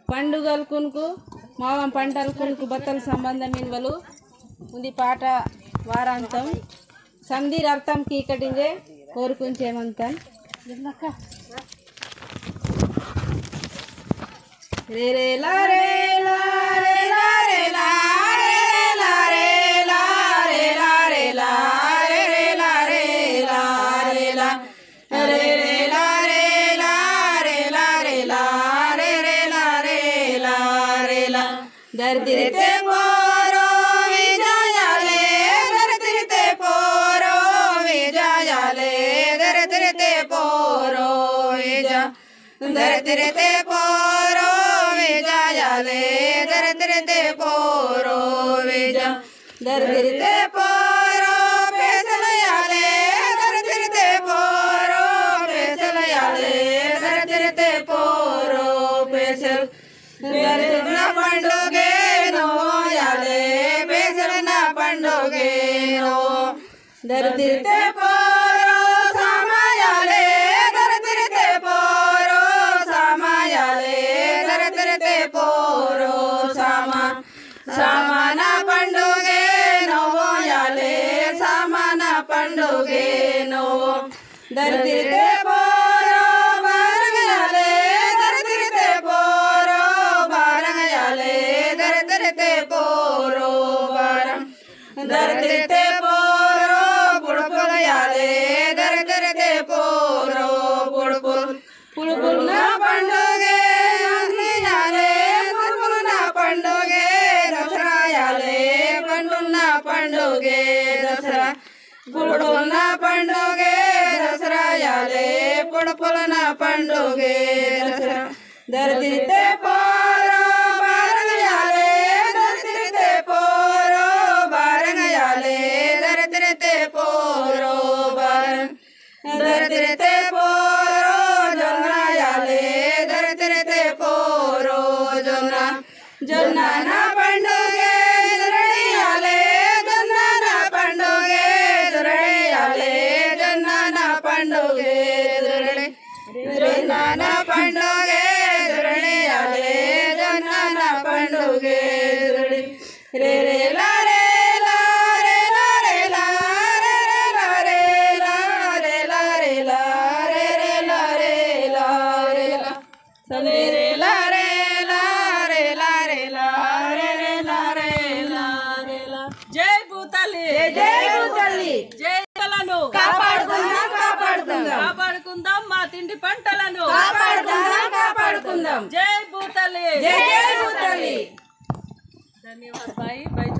పండుగలకు మావం పంటలకు బత్తల సంబంధం ఇన్వలు ఉంది పాట వారాంతం సంధిర్ అర్థం కీకటింగే కోరుకుంచేమంతన్ రే రే లా రే లా రే లా రే లా రే లా రే లా రే లా రే లా రే లా రే లా రే లా రే రే లా రే లా రే లా రే లా రే రే లా రే లా రే లా దర్దిరితే పోరో విజయాలే దర్దిరితే పోరో విజయాలే దర్దిరితే పోరో విజయ దర్దిరితే పోరో విజయాలే దర్దిరితే పోరో విజయ దర్దిరితే పోరో పేసలయాలే దర్దిరితే పోరో పేసలయాలే దర్దిరితే పోరో పేసల దర్దిన పండుగే నో యాలే పేసలన పండుగే నో దర్దిరితే పోరో సమయాలే దర్దిరితే పోరో సమయాలే దర్దిరితే పోరో సమాన పండుగే నో యాలే సమాన పండుగే నో దర్దిరితే పోరో బారంగయాలే దర్దిరితే పోరో బారంగయాలే దర్దిరితే పోరో బారం దర్దిరితే పోరో పుడుపులయాలే దర్దిరితే పోరో పుడుపుల పండుగే అన్నియాలే పుడుపుల పండుగే దసరాయాలే పండున్న పండుగే దసరా పుడుపుల పండుగే దసరాయాలే పుడుపుల పండుగే దసరా దర్దిరితే పోరో బారంగయాలే దర్దిరితే పోరో బారంగయాలే దర్దిరితే పోరో బారం దర్దిరితే పోరో జొన్నయాలే దర్దిరితే పోరో జొన్న పండుగే దురడియాలే జొన్న పండుగే దురడియాలే జొన్న పండుగే దురడి జొన్న పండుగే దురడియాలే జొన్న పండుగే దురడి రే రే లా రే లా రే లా రే లా రే రే లా రే లా రే లా రే లా రే లా రే లా రే లా సరే రే లా రే లా రే లా రే లా రే లా రే లా రే లా జై భూతల్లి జై భూతల్లి జై తలను కాపాడుకుందాం మా తిండి పంటలను కాపాడుకుందాం జై భూతల్లి జై భూతల్లి ధన్యవాదాలు బాయ్ బాయ్।